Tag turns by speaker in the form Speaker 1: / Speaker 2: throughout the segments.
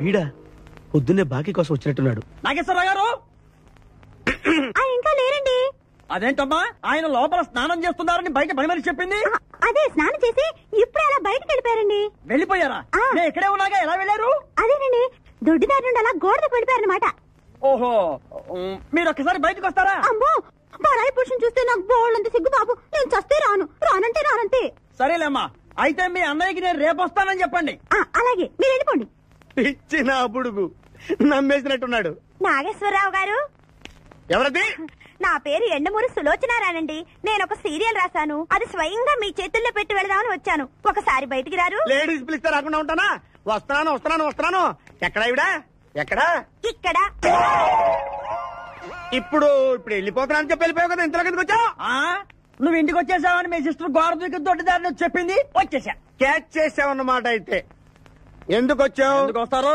Speaker 1: వీడా పొద్దున్నే బాకీ కోసం వచ్చినట్టున్నాడు.
Speaker 2: నాగేశ్వరరావు గారు
Speaker 3: ఇంకా లేరండి.
Speaker 2: అదేంటమ్మా ఆయన లోపల స్నానం చేస్తున్నారని బయట పని చెప్పింది.
Speaker 3: అదే స్నానం చేసి ఇప్పుడు అలా బయటకు వెళ్ళిపోయారండి.
Speaker 2: వెళ్ళిపోయారా? నేను ఇక్కడే ఉన్నాగా ఎలా వెళ్ళారు?
Speaker 3: అదేనండి దొడ్డిదారి నుండి అలా గోడకు వెళ్ళిపోయారనమాట.
Speaker 2: ఓహో, మీరు ఒక్కసారి బయటకు వస్తారా?
Speaker 3: అమ్మో పరాయి పురుషుని చూస్తే నాకు బోళ్ళంత సిగ్గు బాబు. నేను చస్తే రానంటే రానంతే.
Speaker 2: సరేలేమ్మా, అయితే మీ అన్నయ్యకి నేను రేపు వస్తానని చెప్పండి.
Speaker 3: అలాగే మీరు వెళ్ళిపోండి.
Speaker 1: ఇచ్చిన బుడుగు నమ్మేసినట్టున్నాడు.
Speaker 3: నాగేశ్వరరావు గారు,
Speaker 1: ఎవరది?
Speaker 3: నా పేరు ఎండమూరి సులోచనారానండి. నేను ఒక సీరియల్ రాశాను. అది స్వయంగా మీ చేతుల్లో పెట్టి వెళదామని వచ్చాను. ఒకసారి బయటికి రారు?
Speaker 1: లేడీస్ పిలిస్తే రాకుండా ఉంటానా? వస్తున్నాను. ఎక్కడా?
Speaker 3: ఇక్కడ.
Speaker 1: ఇప్పుడు వెళ్ళిపోతున్నాను చెప్పి వెళ్ళిపోయావు కదా, ఇంతలో కిందకి వచ్చావు.
Speaker 2: నువ్వు ఇంటికి వచ్చేసావని మీ సిస్టర్ గోడ దూకి దొడ్డిదారిని చెప్పింది. వచ్చేసా.
Speaker 1: క్యాచ్ చేసావన్నమాట. అయితే ఎందుకు వచ్చావు?
Speaker 2: ఎందుకు వస్తారు?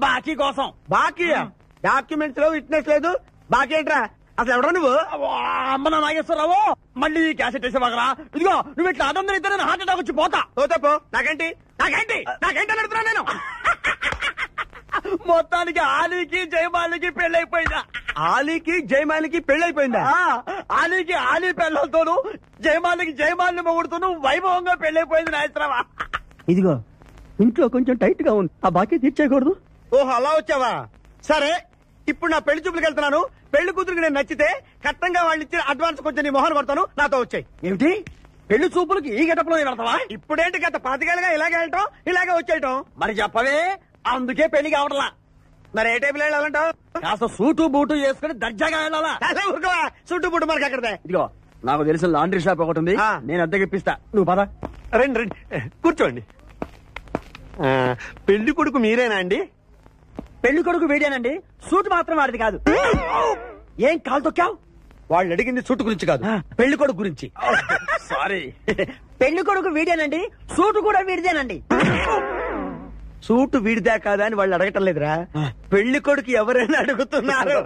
Speaker 2: బాకీ కోసం.
Speaker 1: బాకీయా? డాక్యుమెంట్స్ లో విట్నెస్ లేదు. బాకీ ఏంట్రా? అసలు ఎవరా నువ్వు?
Speaker 2: అమ్మ నాగేశ్వరరావు, మళ్ళీ క్యాసెట్ వేసేవాగరా? ఇదిగో నువ్వు ఇట్లా అదొందని ఇద్దరు హార్ట్ అటాక్ వచ్చి పోతా.
Speaker 1: పో. నాకేంటి అడుగుతున్నా నేను.
Speaker 2: మొత్తానికి ఆలీకి జయమాలికి పెళ్ళైపోయిందా?
Speaker 1: ఆలీకి జయమాలికి పెళ్ళైపోయిందా?
Speaker 2: ఆలీకి ఆలీ పెళ్ళతోను, జయమాలికి జయమాలిని మొగుడుతోను వైభవంగా పెళ్ళైపోయింది నాగేశ్వరరావా. ఇదిగో ఇంట్లో కొంచెం టైట్ గా ఉంది, ఆ బాకీ తీర్చేయకూడదు.
Speaker 1: ఓహో అలా వచ్చావా? సరే, ఇప్పుడు నా పెళ్లి చూపులకు వెళ్తున్నాను. పెళ్లి కూతురికి నేను నచ్చితే కట్టంగా వాళ్ళు ఇచ్చిన అడ్వాన్స్ కొంచెం నీ మొహన్ కొడతాను. నాతో వచ్చాయి.
Speaker 2: ఏమిటి పెళ్లి చూపులకి ఈ గెటప్ లో వెళ్తావా?
Speaker 1: ఇప్పుడేంటి గత 5 ఏళ్ళుగా ఇలాగే వెళ్ళటం, ఇలాగే వచ్చేయటం.
Speaker 2: మరి చెప్పవే, అందుకే పెళ్లి కావట్లా.
Speaker 1: మరి ఏ టైపులో వెళ్ళాలంటావు?
Speaker 2: కాస్త సూటు బూటు వేసుకుని దర్జాగా వెళ్ళాలా?
Speaker 1: ఊరుకోవా, చుట్టూ పుట్టు మనకి అక్కడదే.
Speaker 2: ఇదిగో నాకు తెలిసిన లాండ్రీ షాప్ ఒకటి ఉంది, నేను అద్దెకి ఇప్పిస్తా. నువ్వు పద.
Speaker 1: రండి కూర్చోండి. పెళ్లి కొడుకు మీరేనా అండి?
Speaker 2: పెళ్లి కొడుకు వీడేనండి, సూట్ మాత్రం వాడిది కాదు. ఏం కాలు తొక్కావు?
Speaker 1: వాళ్ళు అడిగింది సూట్ గురించి కాదు, పెళ్లి కొడుకు గురించి.
Speaker 2: సారీ. పెళ్లి కొడుకు వీడేనండి, సూటు కూడా వీడిదేనండి.
Speaker 1: సూటు వీడిదా కాదా అని వాళ్ళు అడగటం లేదురా, పెళ్లి కొడుకు ఎవరైనా అడుగుతున్నారు.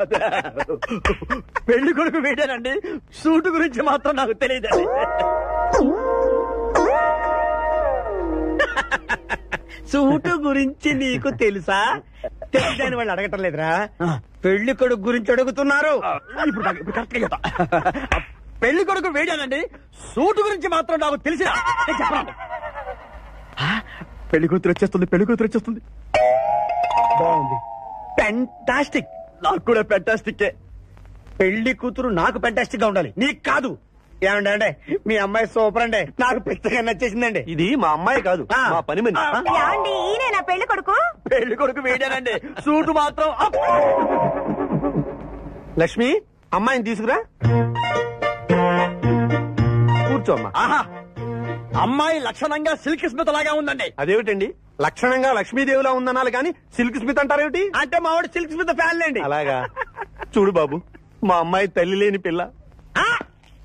Speaker 2: పెళ్లి కొడుకు వీడేనండి, సూటు గురించి మాత్రం నాకు తెలియదండి.
Speaker 1: సూటు గురించి నీకు తెలుసా? తెలియదని వాళ్ళు అడగటం లేదురా, పెళ్లి కొడుకు గురించి అడుగుతున్నారు.
Speaker 2: ఇప్పుడు కరెక్ట్ గా చెప్తా. పెళ్లి కొడుకు వీడేనండి, సూటు గురించి మాత్రం నాకు తెలిసిన చెప్పండి. పెళ్లి కూతురు వచ్చేస్తుంది.
Speaker 1: బాగుంది, ఫెంటాస్టిక్.
Speaker 2: నాకు కూడా ఫెంటాస్టిక్.
Speaker 1: పెళ్లి కూతురు నాకు ఫెంటాస్టిక్ గా ఉండాలి, నీకు కాదు. ఏమంటే మీ అమ్మాయి సూపర్ అండి, నాకు పిచ్చగా నచ్చేసిందండి.
Speaker 4: ఇది మా అమ్మాయి కాదు, మా పని మనిషి.
Speaker 3: ఈయన నా పెళ్లి కొడుకు.
Speaker 2: పెళ్లి కొడుకు వీడేనండి, సూటు మాత్రం.
Speaker 1: లక్ష్మి, అమ్మాయిని తీసుకురా, కూర్చో అమ్మా.
Speaker 2: ఆహా, అమ్మాయి లక్షణంగా సిల్క్ స్మిత్ లాగా ఉందండి.
Speaker 1: అదేమిటండి, లక్షణంగా లక్ష్మీదేవిలా ఉందనాలి కానీ సిల్క్ స్మిత్ అంటారేమిటి? అంటే మా వాడు సిల్క్ స్మిత్ ఫ్యాన్ లేండి.
Speaker 4: అలాగా? చూడు బాబు, మా అమ్మాయి తల్లి లేని పిల్ల.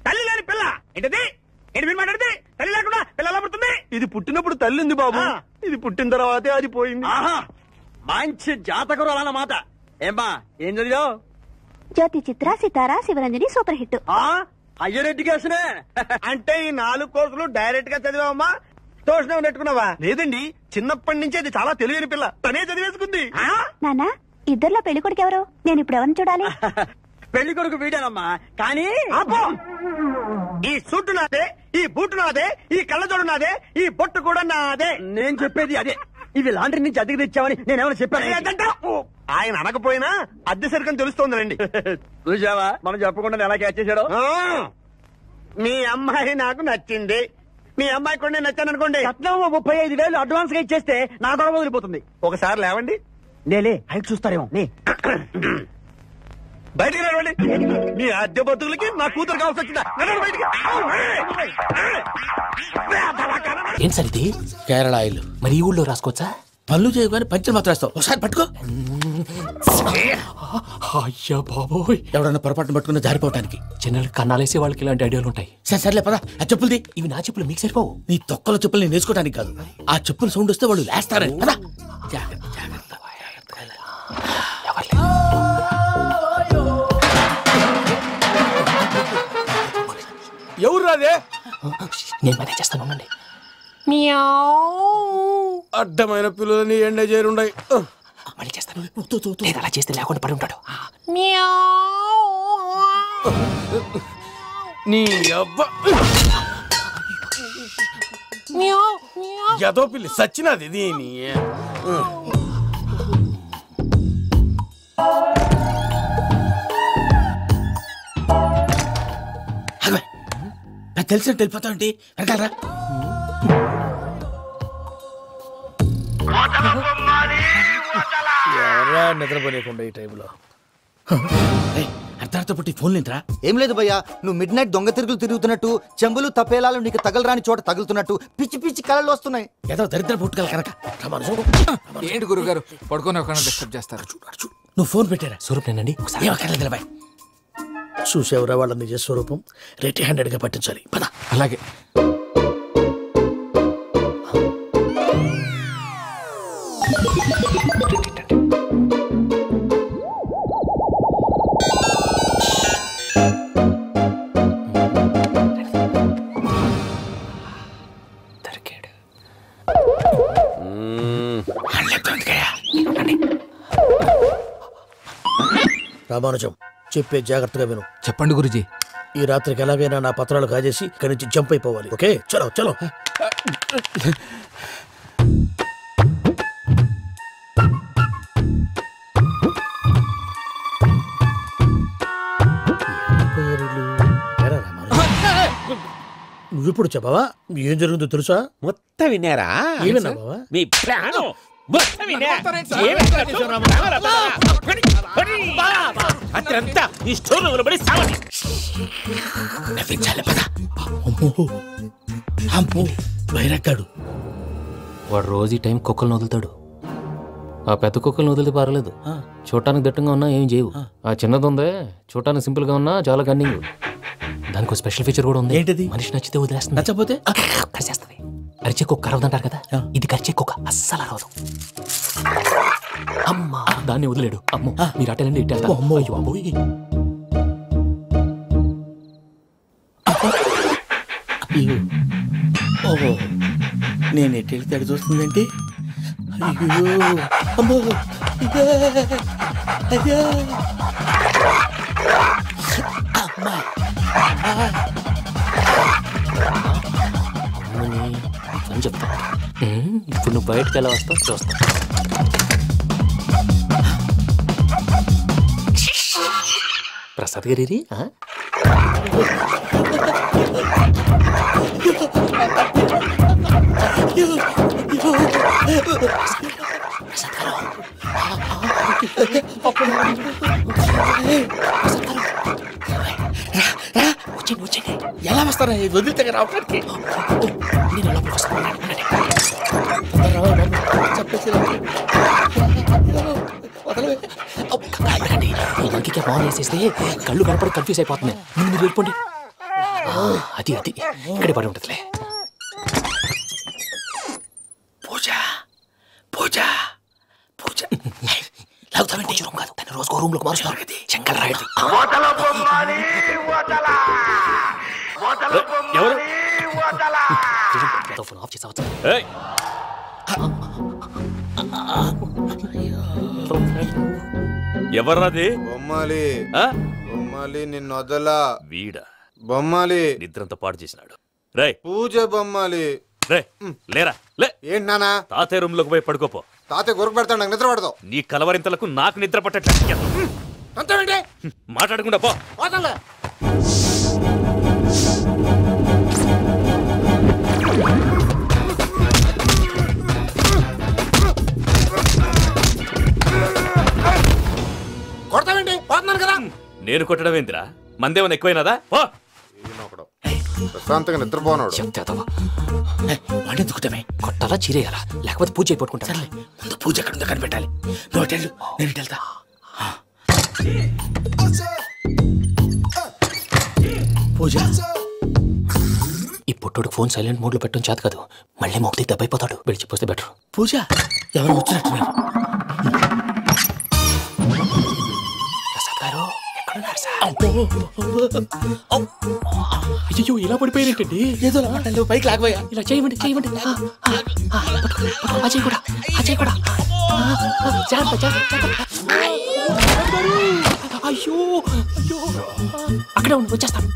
Speaker 1: తల్లి లేని పిల్ల ఏంటది? ఏంటి మీరు మాట్లాడితే? తల్లి లేకుండా పిల్ల ఎలా పుడుతుంది?
Speaker 4: ఇది పుట్టినప్పుడు తల్లి ఉంది బాబు, ఇది పుట్టిన తర్వాతే అది పోయింది.
Speaker 2: ఆహా, మంచి జాతకురు అన్నమాట. ఏమ్మా, ఏం చదివావు?
Speaker 3: జ్యోతి చిత్ర, సితారా, శివరంజని సూపర్ హిట్.
Speaker 2: హయ్యర్ ఎడ్యుకేషనే.
Speaker 1: అంటే ఈ 4 కోర్సులు డైరెక్ట్ గా చదివావమ్మా? ట్యూషన్ నెట్టుకున్నావా?
Speaker 4: లేదండి, చిన్నప్పటి నుంచి అది చాలా తెలియని పిల్ల, తనే చదివేసుకుంది.
Speaker 3: నాన్న, ఇద్దర్లో పెళ్లి కొడుకు ఎవరు? నేను ఇప్పుడు ఎవరిని చూడాలి?
Speaker 2: పెళ్లి కొడుకు వీడానమ్మా, కానీ
Speaker 1: ఈ సూటు నాదే, ఈ బూటు నాదే, ఈ కళ్ళజోడు నాదే, ఈ బొట్టు కూడా నాదే.
Speaker 2: నేను చెప్పేది అదే. ఇవి లాండ్రీ నుంచి అద్దెకి తెచ్చావని నేనేమైనా చెప్పాను?
Speaker 4: ఆయన అనకపోయినా అద్దె సరికని తెలుస్తోందండి.
Speaker 2: చూసావా, మనం చెప్పకుండా ఎలా క్యాచ్ చేశాడో.
Speaker 1: మీ అమ్మాయి నాకు నచ్చింది, మీ అమ్మాయి కూడా నేను నచ్చాను అనుకోండి.
Speaker 2: రత్నం 35,000 అడ్వాన్స్ గా ఇచ్చేస్తే నా గొడవ వదిలిపోతుంది.
Speaker 4: ఒకసారి లేవండి.
Speaker 2: నేలే హైట్ చూస్తారేమో.
Speaker 4: బయటికి రావండి, మీ అద్దె బతుకులకి నా కూతురు కావాల్సి వచ్చిందా?
Speaker 5: ఏం సార్ ఇది? కేరళ ఆయిల్. మరి ఈ ఊళ్ళో రాసుకోవచ్చా? పనులు చేయగానే పంచర్ మాత్రం రాస్తావు. ఒకసారి పట్టుకో. అయ్యా బాబోయ్, ఎవడన్నా పొరపాటున పట్టుకున్న జారిపోవటానికి. జనరల్ కన్నాలేసే వాళ్ళకి ఇలాంటి ఐడియాలు ఉంటాయి. సర్లే పదా, ఆ చెప్పులది. ఇవి నా చెప్పులు, మీకు సరిపోవు. నీ తొక్కల చెప్పులు నేను వేసుకోవడానికి కాదు, ఆ చెప్పులు సౌండ్ వస్తే వాళ్ళు లేస్తారని. పదా, జాగ్రత్త జాగ్రత్త.
Speaker 4: ఎవరు రాదే?
Speaker 5: నేను పనే చేస్తాను.
Speaker 4: అడ్డమైన పిల్లలని ఎండ చేరుండయి.
Speaker 5: మళ్ళీ చేస్తాను. లేదు అలా చేస్తే లేకుండా పడి ఉంటాడు. నీ అబ్బా
Speaker 4: ఎదో పిల్లి సచ్చినది దీని.
Speaker 5: నాకు తెలిసినట్టు వెళ్ళిపోతావంటి వెనకాలరా.
Speaker 4: ఎవరా నిద్రపోలేకుండా ఈ టైంలో
Speaker 5: అర్ధార్థ పుట్టి ఫోన్ లేంట్రా.
Speaker 6: ఏం లేదు భయ్యా, నువ్వు మిడ్ నైట్ దొంగ తిరుగులు తిరుగుతున్నట్టు, చెంబులు తపేలాలు నీకు తగలరాని చోట తగులుతున్నట్టు పిచ్చి పిచ్చి కళలు వస్తున్నాయి.
Speaker 5: ఏదో దరిద్ర పుట్టుకల కనుక.
Speaker 7: ఏంటి గురుగారు పడుకొని ఒక డిస్టర్బ్ చేస్తారు?
Speaker 5: నువ్వు ఫోన్ పెట్టారా? స్వరూప్ నేనండి. ఒకసారి
Speaker 4: చూసేవరా వాళ్ళ నిజ స్వరూపం. రెట్టి హ్యాండెడ్ గా పట్టించాలి. పద.
Speaker 7: అలాగే.
Speaker 4: రామానుజం చెప్పే జాగ్రత్తగా విను.
Speaker 7: చెప్పండి గురుజీ.
Speaker 4: ఈ రాత్రికి ఎలాగైనా నా పత్రాలు కాజేసి ఇక్కడి నుంచి జంప్ అయిపోవాలి. ఓకే చలో చలో. నువ్విప్పుడు చెప్పవా ఏం జరుగుతుందో తెలుసా?
Speaker 8: మొత్తం విన్నారా?
Speaker 4: ఏమన్నా బావా?
Speaker 8: మీ ప్రాణం మొత్తం అత్రంతా ఈ స్టోర్ పడి సావండి.
Speaker 5: నవ్వించాలి పద. అమ్మో బైరక్కాడు. వాడు రోజు ఈ టైం కుక్కలను వదులుతాడు. ఆ పెద్ద కుక్కలను వదిలితే పర్లేదు, చూడటానికి దట్టంగా ఉన్నా ఏం చేయవు. ఆ చిన్నది ఉందే చూడటానికి సింపుల్ గా ఉన్నా చాలా కన్నింగ్. దానికి ఒక స్పెషల్ ఫీచర్ కూడా ఉంది.
Speaker 4: ఏంటిది?
Speaker 5: మనిషి నచ్చితే వదిలేస్తుంది,
Speaker 4: నచ్చపోతే
Speaker 5: కరిచేస్తుంది. అరిచే కుక్క అరవదంటారు కదా, ఇది కరిచే కుక్క అస్సలు అరవదు. అమ్మా దాన్ని వదిలేడు. అమ్మో మీరు అటెండి ఇటు వెళ్తారు. అమ్మో అయ్యో
Speaker 4: ఓహో నేను ఎటు వెళ్తాడు చూస్తుందంటే అయ్యో అమ్మో అయ్యో అమ్మా
Speaker 5: అని చెప్తా. ఇప్పుడు నువ్వు బయటకు ఎలా వస్తావు చూస్తా. ప్రసాద్ గారి
Speaker 4: ఎలా వస్తారా వదిలితే రావడానికి? చెప్పేసి
Speaker 5: ఇంటికి ఫోన్ వేసేస్తే కళ్ళు కనపడి కన్ఫ్యూజ్ అయిపోతున్నాయి. మీరు వెళ్ళిపోండి. అది అది ఇక్కడే పడి ఉంటుందిలే.
Speaker 4: పూజ పూజ పూజ
Speaker 5: లాగుతామంటే రూమ్ కాదు, తన రోజుకో రూమ్ లోకి మారుస్తున్నారు కదా. చెంకల్ రాయడు. ఫోన్ ఆఫ్ చేసావచ్చు.
Speaker 8: ఎవర్రాది?
Speaker 9: బొమ్మాలి బొమ్మాలి నిన్ను వదలా.
Speaker 8: వీడ
Speaker 9: బొమ్మాలి
Speaker 8: నిద్రంతా పాడు చేసినాడు. రే
Speaker 9: పూజ బొమ్మాలి.
Speaker 8: రే లేరా లే.
Speaker 9: ఏంటి నానా?
Speaker 8: తాతయ్య రూమ్ లోకి పోయి పడుకోపో.
Speaker 9: తాతయ్య గురకు పెడతాడు, నాకు నిద్ర పడతావు.
Speaker 8: నీ కలవరింతలకు నాకు నిద్ర పట్టట్లేదు.
Speaker 9: అంతేంటి
Speaker 8: మాట్లాడకుండా పో.
Speaker 9: కొడతావేంటి? పోతున్నాను కదా.
Speaker 8: నేను కొట్టడం ఏందిరా? మందేమన్నా ఎక్కువైనదా? పో.
Speaker 9: ప్రశాంతంగా నిద్రపోనాడు.
Speaker 5: వాడెందుకుంటామే? కొట్టాలా చీరేయాలా లేకపోతే పూజ అయిపోట్టుకుంటా. సర్లే ముందు పూజ ఎక్కడ ఉందో కనిపెట్టాలి. నువ్వు వెళ్ళు, నేను ఇటు వెళ్తా.
Speaker 4: పూజ
Speaker 5: ఈ పుట్టోడు ఫోన్ సైలెంట్ మోడ్ లో పెట్టడం చేత కాదు. మళ్ళీ మొక్కి దెబ్బైపోతాడు. విడిచిపోతే బెటర్.
Speaker 4: పూజ ఎవరు వచ్చినట్టున్నారు?
Speaker 5: ప్రసాద్ గారు ఎక్కడున్నారు సార్? అయ్యో ఇలా పడిపోయినట్టండి.
Speaker 4: ఏదో పైకి లాగబోయా.
Speaker 5: ఇలా చేయమండి చేయమండి. ఆ చేయి కూడా ఆ చేయి కూడా. అయ్యో అయ్యో అక్కడే ఉండి వచ్చేస్తాను.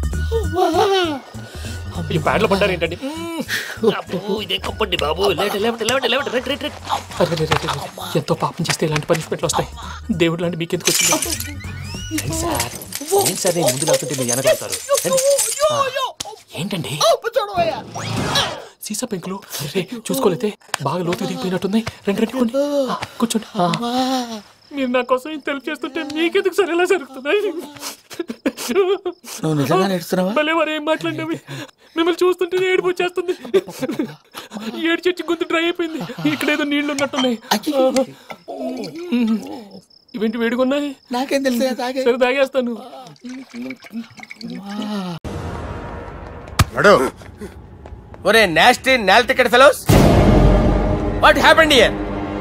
Speaker 5: ఈ ప్యాడ్లో పడ్డారు ఏంటండి? ఎంతో పాపం చేస్తే ఇలాంటి పనిష్మెంట్లు వస్తాయి. దేవుడు లాంటి మీకు ఎందుకు వచ్చింది సార్? ముందు లేకుంటే మీరు వెనకాడతారు. ఏంటండి సీసా పెంకులు చూసుకోలేతే బాగా లోతు దిగిపోయినట్టున్నాయి. రెండు కూర్చోండి. మీరు నా కోసం ఇంత హెల్ప్ చేస్తుంటే మీకెందుకు సరే ఎలా జరుగుతున్నాయి? భలే వారు ఏం మాట్లాడినవి. మిమ్మల్ని చూస్తుంటే ఏడుపు వచ్చేస్తుంది. ఏడు చెట్టు గొంతు డ్రై అయిపోయింది. ఇక్కడ ఏదో నీళ్లు ఉన్నట్టున్నాయి. ఇవేంటి వేడుకున్నాయి?
Speaker 4: నాకేం తెలుసు.
Speaker 5: సరే తాగేస్తాను.
Speaker 10: ఒరే నాస్టీ నాల్ ticket fellows, what happened here?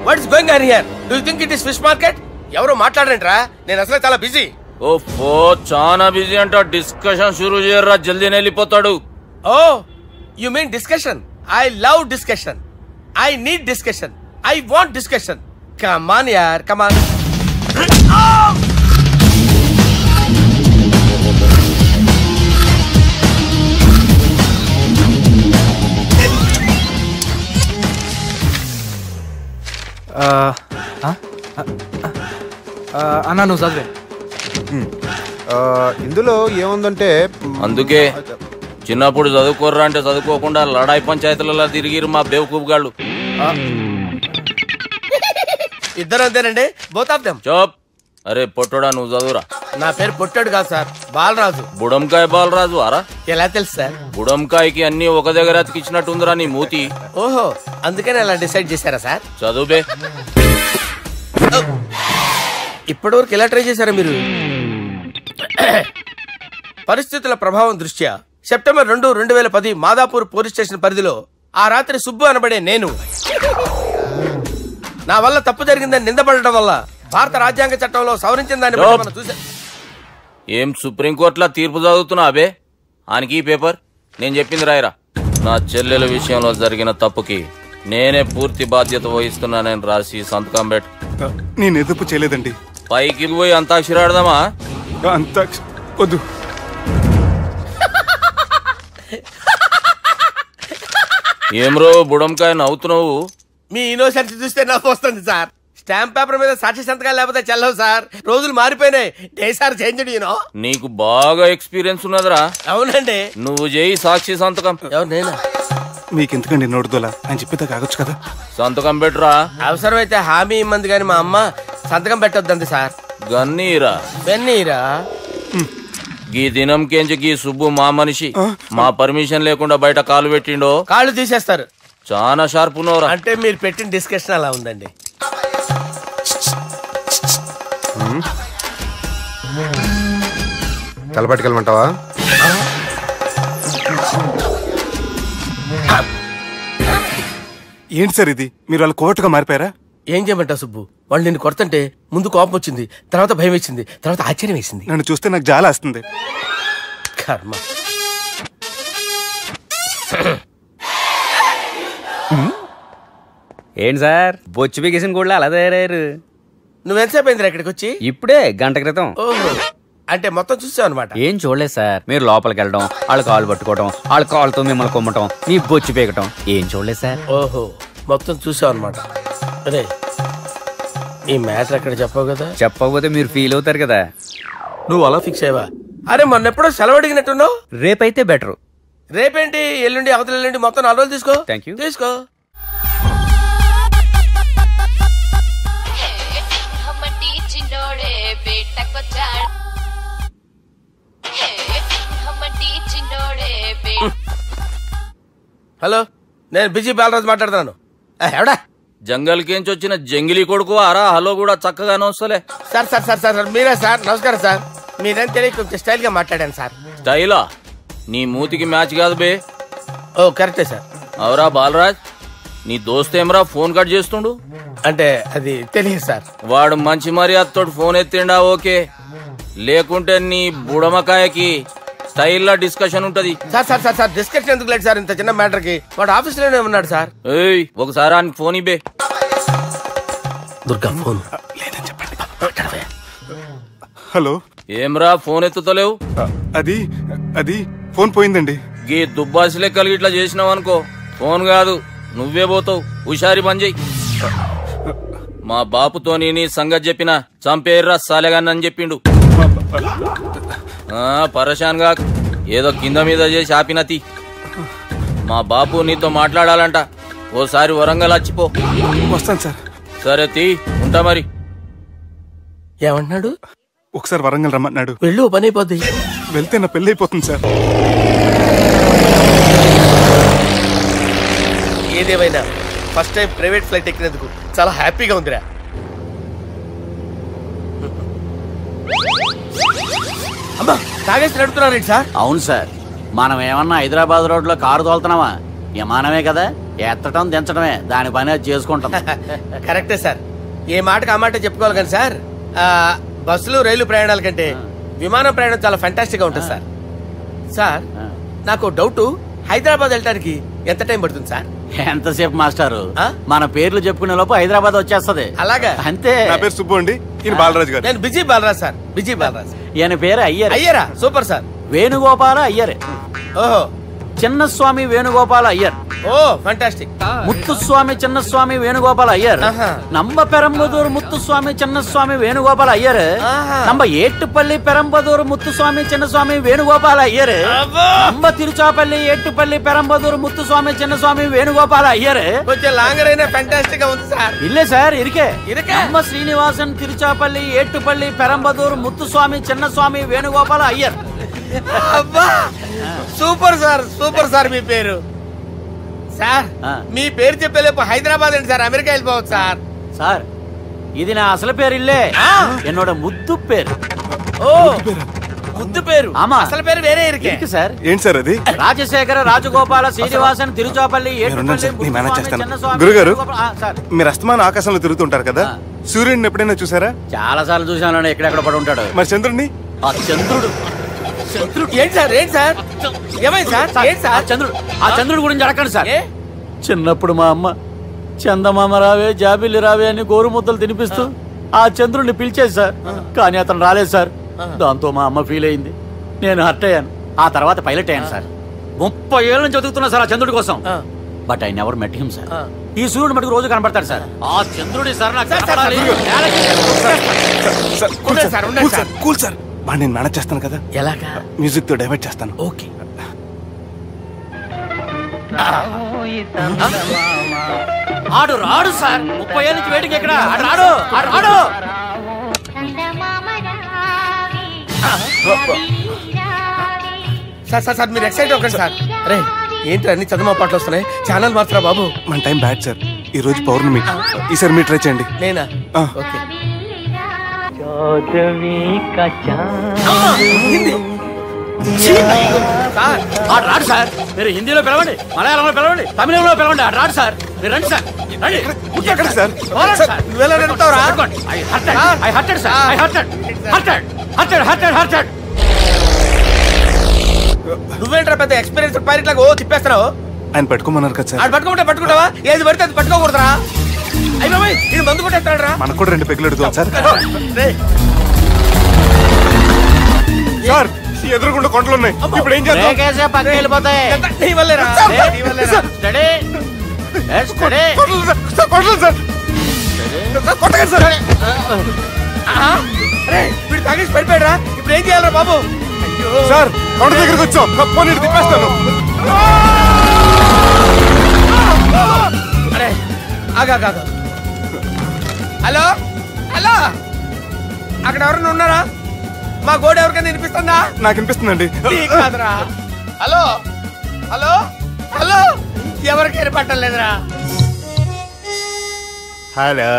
Speaker 10: What is going on here? Do you think it is fish market? ఎవరో మాట్లాడరంట్రా, నేను అసలే చాలా బిజీ.
Speaker 11: ఓఫో చాలా బిజీ అంట. డిస్కషన్ షురూ చేయరా, జల్దీనే వెళ్ళిపోతాడు.
Speaker 10: Oh you mean discussion? I love discussion. I need discussion. I want discussion. Come on యార్, కమ్ ఆన్.
Speaker 7: అన్నా నువ్వు చదివే.
Speaker 9: ఇందులో ఏముందంటే
Speaker 11: అందుకే చిన్నప్పుడు చదువుకోర్రా అంటే చదువుకోకుండా లడాయి పంచాయతీలలో తిరిగిరు మా బేవకూపు గాళ్ళు.
Speaker 10: ఇద్దరు అంతేనండి, బోత్ ఆఫ్ దెమ్.
Speaker 11: చోప్. అరే పొట్టోడా నువ్వు చదువురా.
Speaker 10: నా పేరు పొట్టాడు కాదు సార్, బాలరాజు.
Speaker 11: బుడంకాయ బాలరాజు అరా?
Speaker 10: ఎలా తెలుసు సార్?
Speaker 11: బుడంకాయకి అన్ని ఒక దగ్గర అతికిచ్చినట్టుందిరా నీ మూతి.
Speaker 10: ఓహో అందుకని అలా డిసైడ్ చేశారా సార్?
Speaker 11: చదువుబే.
Speaker 10: ఇప్పటి వరకు ఎలా ట్రై చేశారా మీరు? పరిస్థితుల ప్రభావం దృష్ట్యా సెప్టెంబర్ 2, 2010 మాదాపూర్ పోలీస్ స్టేషన్ పరిధిలో ఆ రాత్రి సుబ్బు అనబడే నేను నా వల్ల తప్పు జరిగిందని నిందపడటం వల్ల భారత రాజ్యాంగ చట్టంలో సవరించిన దాన్ని బట్టి మనం చూసా.
Speaker 11: ఏం సుప్రీంకోర్టులో తీర్పు చదువుతున్నా అబే? ఆనికి ఈ పేపర్ నేను చెప్పింది రాయరా. నా చెల్లెల విషయంలో జరిగిన తప్పుకి నేనే పూర్తి బాధ్యత వహిస్తున్నానని రాసి సంతకం పెట్టు.
Speaker 12: నేను ఎదుపు చేయలేదండి.
Speaker 11: పైకి పోయి అంతాక్షరి ఆడదామా?
Speaker 12: వద్దు.
Speaker 11: ఏమ్రో బుడంకాయ నవ్వుతున్నావు?
Speaker 10: మీ ఇన్నోసెన్స్ చూస్తే నవ్వు వస్తుంది సార్. స్టాంప్ పేపర్ మీద సాక్షి సంతకాలు లేకపోతే చెల్లవు సార్. రోజులు మారిపోయినాయి. Day sir change you know.
Speaker 11: నీకు బాగా ఎక్స్పీరియన్స్ ఉన్నదిరా.
Speaker 10: అవునండి.
Speaker 11: నువ్వు చేయి సాక్షి సంతకం.
Speaker 10: ఎవరు నేనా?
Speaker 12: మీకెందుకండి నోడుదోలా అని చెప్పితే కాగొచ్చు కదా.
Speaker 11: సంతకం పెట్టురా.
Speaker 10: అవసరమైతే హామీ ఇమ్మంది కానీ మా అమ్మ సంతకం పెట్టొద్దండి సార్.
Speaker 11: గన్నీరా
Speaker 10: వెన్నీరా.
Speaker 11: గీ దినం కేంచి గీ సుబ్బు మా మనిషి. మా పర్మిషన్ లేకుండా బయట కాలు పెట్టిండో
Speaker 10: కాళ్ళు తీసేస్తారు.
Speaker 11: చాలా షార్ప్ ఉన్నవరా.
Speaker 10: అంటే మీరు పెట్టిన డిస్కషన్ అలా ఉందండి.
Speaker 9: తలపట్టుకెళ్ళమంటావా?
Speaker 12: ఏంటి సార్ ఇది? మీరు వాళ్ళు కోర్టుగా మారిపోయారా?
Speaker 10: ఏం చేయమంటావు సుబ్బు? వాళ్ళు నిన్ను కొడుతుంటే ముందు కోపం వచ్చింది, తర్వాత భయం వేసింది, తర్వాత ఆశ్చర్యం వేసింది.
Speaker 12: నన్ను చూస్తే నాకు జాలా వస్తుంది.
Speaker 10: కర్మ.
Speaker 13: ఏంటి సార్ బొచ్చు బిగేసిన కూడా అలా తయారయ్యారు?
Speaker 10: నువ్వెంతసేపు అయిందిరా ఇక్కడికి వచ్చి?
Speaker 13: ఇప్పుడే గంట క్రితం.
Speaker 10: ఓహో అంటే మొత్తం చూసావు అనమాట.
Speaker 13: ఏం చూడలేదు సార్. మీరు లోపలికి వెళ్ళడం, వాళ్ళ కాళ్ళు పట్టుకోవడం, వాళ్ళ కాళ్ళతో మిమ్మల్ని కొమ్మటం, నీ బొచ్చు పీకటం ఏం చూడలేదు సార్.
Speaker 10: ఓహో మొత్తం చూసావు అనమాట. అరే ఈ మ్యాటర్ అక్కడ చెప్పావు కదా.
Speaker 13: చెప్పకపోతే మీరు ఫీల్ అవుతారు కదా.
Speaker 10: నువ్వు అలా ఫిక్స్ అయ్యవా? అరే మొన్నెప్పుడో సెలవు అడిగినట్టున్నావు.
Speaker 13: రేపైతే బెటర్.
Speaker 10: రేపేంటి? ఎల్లుండి అవతల ఎల్లుండి మొత్తం 4 రోజులు తీసుకో.
Speaker 13: Thank you.
Speaker 10: తీసుకో. హలో నేను బిజీ బాలరాజు మాట్లాడుతున్నాను. ఎవడా?
Speaker 11: జంగల్ కేంచి వచ్చిన జంగిలీ కొడుకు అరా. హలో కూడా చక్కగానే వస్తలే.
Speaker 10: సార్ సార్ సార్ సార్ మీరే సార్. నమస్కారం సార్. మీరేం తెలియక కొంచెం స్టైల్ గా మాట్లాడాను సార్.
Speaker 11: స్టైలా? నీ మూతికి మ్యాచ్ కాదు బే.
Speaker 10: ఓ కరెక్టే సార్.
Speaker 11: అవరా బాలరాజ్, నీ దోస్త్ ఏమరా ఫోన్ కట్ చేస్తుండు?
Speaker 10: అంటే అది తెలియదు సార్.
Speaker 11: వాడు మంచి మర్యాదతో ఫోన్ ఎత్తిండా ఓకే, లేకుంటే నీ బుడమకాయకి స్టైల్ డిస్కషన్ ఉంటది.
Speaker 10: Sir sir sir sir discussion ఎందుకు లేదు సార్? ఇంత చిన్న మ్యాటర్ కి వాడు ఆఫీస్ లోనే ఉన్నాడు సార్.
Speaker 11: ఏయ్ ఒకసారి ఆయనకి ఫోన్ ఇబ్బే.
Speaker 5: దుర్గా ఫోన్
Speaker 12: లేదని చెప్పండి. హలో,
Speaker 11: ఏమ్రా ఫోన్ ఎత్తుతలేవు?
Speaker 12: అది అది ఫోన్ పోయిందండి.
Speaker 11: గీ దుబ్బాసి లెక్కలు ఇట్లా చేసినావు అనుకో, ఫోన్ కాదు నువ్వే పోతావు. హుషారి పని చెయ్యి. మా బాపుతోని నీ సంగతి చెప్పిన చంపేర్రా సాలెగాన్ని చెప్పిండు. పరేషాన్ గా ఏదో కింద మీద చేసి ఆపినతి. మా బాపు నీతో మాట్లాడాలంట. ఓసారి వరంగల్ వచ్చిపో.
Speaker 12: వస్తాను సార్.
Speaker 11: సరే తీ, ఉంటా మరి.
Speaker 5: ఏమంటున్నాడు?
Speaker 12: ఒకసారి వరంగల్ రమ్మన్నాడు.
Speaker 5: వెళ్ళు, పని అయిపోద్ది.
Speaker 12: వెళ్తే నా పెళ్లి అయిపోతుంది సార్.
Speaker 10: ఏదేమైనా ఫస్ట్ టైం ప్రైవేట్ ఫ్లైట్ ఎక్కినందుకు చాలా హ్యాపీగా ఉందిరా. అమ్మా, తాగేసి నడుపుతున్నారేంటి సార్?
Speaker 13: అవును సార్, మనం ఏమన్నా హైదరాబాద్ రోడ్ లో కారు తోలుతున్నామా? విమానమే కదా, ఎత్తటం దించడమే దాని పని అది చేసుకుంటాం.
Speaker 10: కరెక్టే సార్, ఏ మాటకు ఆ మాట చెప్పుకోవాలి కానీ సార్, బస్సులు రైలు ప్రయాణాల కంటే విమానం ప్రయాణం చాలా ఫ్యాంటాస్టిక్ గా ఉంటుంది సార్. సార్ నాకు డౌట్, హైదరాబాద్ వెళ్ళడానికి ఎంత టైం పడుతుంది సార్?
Speaker 13: ఎంతసేపు మాస్టారు, మన పేర్లు చెప్పుకునే లోపు హైదరాబాద్ వచ్చేస్తది.
Speaker 10: అలాగా?
Speaker 13: అంతే.
Speaker 12: నా పేరు సుబ్బు అండి, ఈయన బాలరాజు గారు.
Speaker 10: నేను busy Balaraj sir. Busy Balaraj.
Speaker 13: ఈయన పేరు అయ్యర్.
Speaker 10: అయ్యరా? Super sir.
Speaker 13: వేణుగోపాల అయ్యర్.
Speaker 10: ఓహో.
Speaker 13: చిన్నస్వామి వేణుగోపాల అయ్యర్.
Speaker 10: Oh fantastic.
Speaker 13: ముత్తుస్వామి చిన్నస్వామి వేణుగోపాల అయ్యర్. నంబ పెరంబదూరు ముత్తుస్వామి చిన్నస్వామి వేణుగోపాల అయ్యర్. నంబ ఏట్టుపల్లి పెరంబదూరు ముత్తుస్వామి చిన్నస్వామి వేణుగోపాల అయ్యర్. నంబ తిరుచాపల్లి ఏట్టుపల్లి పెరంబదూరు ముత్తుస్వామి చిన్నస్వామి వేణుగోపాల అయ్యర్.
Speaker 10: కొంచెం లాంగర్ అయినా ఫ్యాంటాస్టిక్ గా ఉంది సార్.
Speaker 13: ఇల్లే సార్, ఇరికే. నంబ శ్రీనివాసన్ తిరుచాపల్లి ఏట్టుపల్లి పెరంబదూరు ముత్తుస్వామి చిన్నస్వామి వేణుగోపాల అయ్యర్.
Speaker 10: అబ్బా, సూపర్ సార్, సూపర్ సార్. మీ పేరు సార్, మీ పేరు చెప్పేలేపు హైదరాబాద్ అండి సార్, అమెరికా వెళ్ళిపోవచ్చు సార్.
Speaker 13: సార్ ఇది నా అసలు పేరు ఇల్లే, ఎన్నోడ ముద్దు పేరు.
Speaker 10: ఓ ముద్దు పేరు.
Speaker 13: ఆమా,
Speaker 10: అసలు పేరు వేరే ఇరికే
Speaker 12: సార్. ఏంటి సార్ అది?
Speaker 13: రాజశేఖర రాజగోపాల శ్రీనివాసన్ తిరుచాపల్లి
Speaker 12: గురుగారు, మీరు అస్తమానం ఆకాశంలో తిరుగుతుంటారు కదా, సూర్యుడిని ఎప్పుడైనా చూసారా?
Speaker 13: చాలా సార్లు చూసాను, ఎక్కడెక్కడ పడి ఉంటాడు.
Speaker 12: మరి చంద్రుడిని?
Speaker 13: ఆ చంద్రుడు.
Speaker 10: ఏంటి సార్, ఏంటి సార్, ఏమైంది సార్? ఏంటి సార్?
Speaker 13: చంద్రుడు, ఆ చంద్రుడు గురించి అడగండి సార్. చిన్నప్పుడు మా అమ్మ చందమామ రావే జాబిల్లి రావే అని గోరు ముద్దలు తినిపిస్తూ ఆ చంద్రుడిని పిలిచేది సార్, కానీ అతను రాలేదు సార్. దాంతో మా అమ్మ ఫీల్ అయింది, నేను హర్ట్ అయ్యాను. ఆ తర్వాత పైలట్ అయ్యాను సార్. 30 ఏళ్ళ నుంచి చదువుతున్నా సార్ ఆ చంద్రుడి కోసం. But I never met him sir. ఈ సూర్యుడు మటుకు రోజు కనబడతాడు సార్. ఆ చంద్రుడి సార్
Speaker 12: కూల్ సార్, నేను మేనేజ్ చేస్తాను కదా.
Speaker 13: ఎలాగా?
Speaker 12: మ్యూజిక్ తో డైవర్ట్ చేస్తాను.
Speaker 13: ఓకే. ఆడు రాడు సార్, 30 ఏళ్ళ నుంచి వేడికి ఎక్కడ రాడు.
Speaker 10: సార్ సార్ సార్, మీరు ఎక్సైట్ అవ్వకండి సార్. రే ఏంటి అన్ని చదువు పాటలు వస్తున్నాయి, ఛానల్ మాత్రం బాబు.
Speaker 12: మన టైం బ్యాడ్ సార్, ఈ రోజు పౌర్ణమి. ఈసారి మీరు ట్రై చేయండి.
Speaker 10: నేనా? ఓకే.
Speaker 13: రాడు సార్, మీరు హిందీలో పిలవండి, మలయాళంలో పిలవండి, తమిళంలో పిలవండి. రాడు సార్, మీరు రండి సార్.
Speaker 12: ఎక్కడ సార్?
Speaker 10: నువ్వేంట్రా పెద్ద ఎక్స్పీరియన్స్ పైరెట్ లాగా ఓ తిప్పేస్తున్నావు?
Speaker 12: ఆయన పట్టుకోమన్నారు కదా సార్.
Speaker 10: పట్టుకుంటే పట్టుకుంటావా? ఏది పడితే అది పట్టుకోకూడదురా. అయ్యో ఇది మందు కొట్టేస్తాడు రా.
Speaker 12: మనకు కూడా 2 పెగ్గులు అడుగుతాం సార్. సార్, ఎదురుకుండా కొండలు ఉన్నాయి, ఇప్పుడు ఏం చేద్దాం?
Speaker 13: పక్కకి వెళ్ళిపోతాయి.
Speaker 10: వీడు తాగేసి పడిపోయాడా? ఇప్పుడు ఏం చేయాలరా బాబు?
Speaker 12: సార్, కొండ దగ్గరికి వచ్చాం, నీరు తిప్పేస్తాను.
Speaker 10: అరే ఆగా. హలో హలో, అక్కడ ఎవరైనా ఉన్నారా? మా గోడ ఎవరికైనా వినిపిస్తుందా?
Speaker 12: నాకు వినిపిస్తుందండి.
Speaker 10: కాదురా. హలో హలో హలో, ఎవరికి ఏర్పట్టలేదురా.
Speaker 9: హలో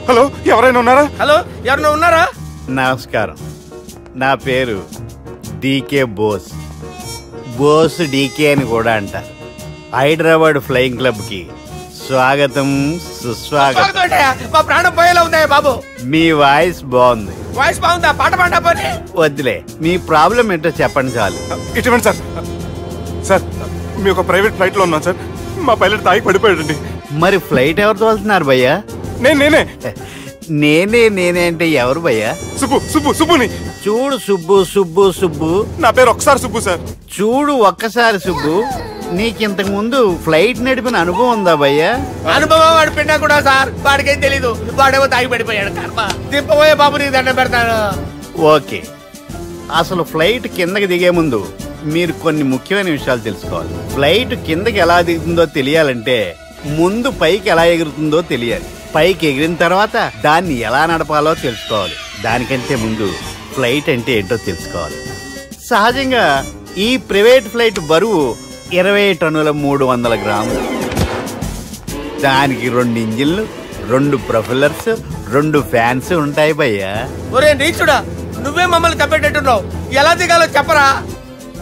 Speaker 12: హలో, ఎవరైనా ఉన్నారా?
Speaker 10: హలో, ఎవరైనా ఉన్నారా?
Speaker 9: నమస్కారం, నా పేరు డీకే బోస్. బోస్ డీకే అని కూడా అంటారు. హైదరాబాద్ ఫ్లయింగ్ క్లబ్ కి స్వాగతం, సుస్వాగతం.
Speaker 10: మా ప్రాణం పోయేలా ఉందా బాబు?
Speaker 9: మీ వాయిస్ బాగుంది.
Speaker 10: వాయిస్ బాగుందా? పాట పాడా పోనీ.
Speaker 9: వద్దులే, మీ ప్రాబ్లం ఏంటో చెప్పండి చాలు.
Speaker 12: ఇటువంటి సార్, సార్ మీ ఒక ప్రైవేట్ ఫ్లైట్ లో ఉన్నాం సార్, మా పైలట్ తాగి పడిపోయాడండి.
Speaker 9: మరి ఫ్లైట్ ఎవరు తోలుతున్నారు భయ్యా?
Speaker 12: నేనే
Speaker 9: నేనే అంటే ఎవరు భయ్యా?
Speaker 12: సుబ్బుని
Speaker 9: చూడు సుబ్బు
Speaker 12: నా పేరు ఒకసారి సుబ్బు సార్.
Speaker 9: చూడు ఒక్కసారి సుబ్బు, నీకింతకు ముందు ఫ్లైట్ నడిపిన అనుభవం ఉందా భయ్యా?
Speaker 10: అనుభవం వాడు పిండా కూడా సార్, వాడికేం తెలీదు. వాడేమో తాగి పడిపోయాడు. తిప్పబోయే బాబు నీకు దండం పెడతాను.
Speaker 9: ఓకే, అసలు ఫ్లైట్ కిందకి దిగే ముందు మీరు కొన్ని ముఖ్యమైన విషయాలు తెలుసుకోవాలి. ఫ్లైట్ కిందకి ఎలా దిగుతుందో తెలియాలంటే ముందు పైకి ఎలా ఎగురుతుందో తెలియాలి. పైకి ఎగిరిన తర్వాత దాన్ని ఎలా నడపాలో తెలుసుకోవాలి. దానికంటే ముందు ఫ్లైట్ అంటే ఏంటో తెలుసుకోవాలి. సహజంగా ఈ ప్రైవేట్ ఫ్లైట్ బరువు 20 టన్నుల 300 గ్రాములు. దానికి 2 ఇంజిన్లు, 2 ప్రొపెల్లర్స్, 2 ఫ్యాన్స్ ఉంటాయి భయ్యా.
Speaker 10: ఒరే నీచుడా, నువ్వే మమ్మల్ని తప్పేటట్టున్నావు. ఎలా దిగాలో చెప్పరా?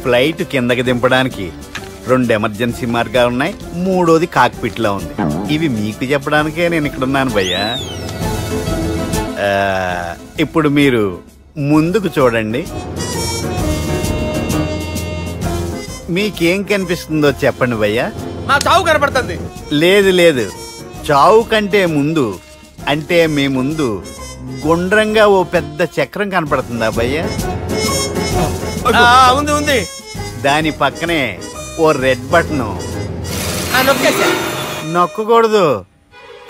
Speaker 9: ఫ్లైట్ కిందకి దింపడానికి 2 ఎమర్జెన్సీ మార్గాలు ఉన్నాయి. 3వది కాక్పిట్ లో ఉంది. ఇవి మీకు చెప్పడానికే నేను ఇక్కడ ఉన్నాను భయ్యా. ఇప్పుడు మీరు ముందుకు చూడండి. మీకేం కనిపిస్తుందో చెప్పండి భయ్యా.
Speaker 10: మా చావు కనపడుతుంది.
Speaker 9: లేదు, చావు కంటే ముందు అంటే మీ ముందు గుండ్రంగా ఓ పెద్ద చక్రం కనపడుతుందా భయ్యా?
Speaker 10: ఉంది.
Speaker 9: దాని పక్కనే ఓ రెడ్ బటన్. నొక్కకూడదు,